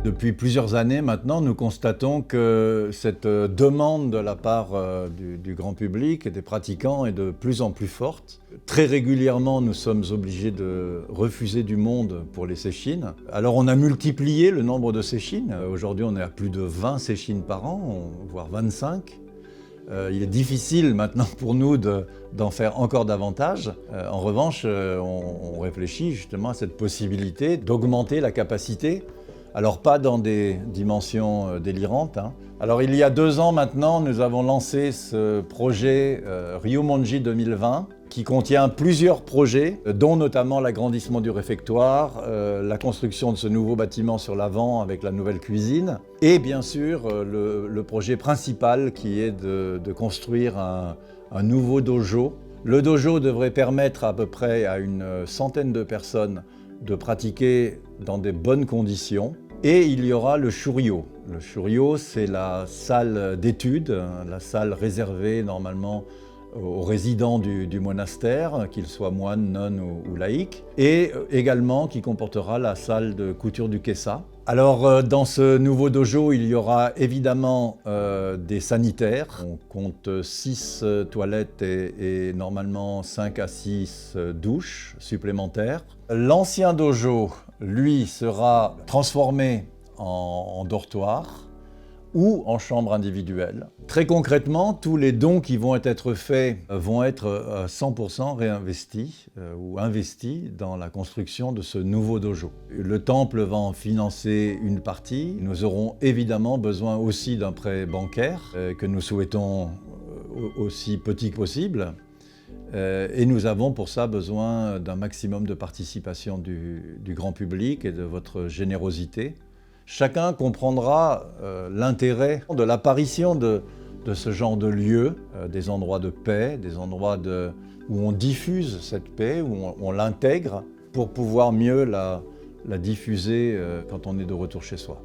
Depuis plusieurs années maintenant, nous constatons que cette demande de la part du grand public et des pratiquants est de plus en plus forte. Très régulièrement, nous sommes obligés de refuser du monde pour les séchines. Alors on a multiplié le nombre de séchines. Aujourd'hui, on est à plus de 20 séchines par an, voire 25. Il est difficile maintenant pour nous d'en faire encore davantage. En revanche, on réfléchit justement à cette possibilité d'augmenter la capacité. Alors pas dans des dimensions délirantes. Alors il y a 2 ans maintenant, nous avons lancé ce projet Ryumonji 2020 qui contient plusieurs projets, dont notamment l'agrandissement du réfectoire, la construction de ce nouveau bâtiment sur l'avant avec la nouvelle cuisine et bien sûr le projet principal qui est de construire un nouveau dojo. Le dojo devrait permettre à peu près à une centaine de personnes de pratiquer dans des bonnes conditions. Et il y aura le shuryo. Le shuryo, c'est la salle d'études, la salle réservée normalement aux résidents du monastère, qu'ils soient moines, nonnes ou laïcs, et également qui comportera la salle de couture du kessa. Alors dans ce nouveau dojo, il y aura évidemment des sanitaires. On compte 6 toilettes et normalement 5 à 6 douches supplémentaires. L'ancien dojo, lui, sera transformé en dortoir ou en chambre individuelle. Très concrètement, tous les dons qui vont être faits vont être 100% réinvestis ou investis dans la construction de ce nouveau dojo. Le temple va en financer une partie. Nous aurons évidemment besoin aussi d'un prêt bancaire que nous souhaitons aussi petit que possible. Et nous avons pour ça besoin d'un maximum de participation du grand public et de votre générosité. Chacun comprendra l'intérêt de l'apparition de ce genre de lieux, des endroits de paix, des endroits où on diffuse cette paix, où on l'intègre pour pouvoir mieux la diffuser quand on est de retour chez soi.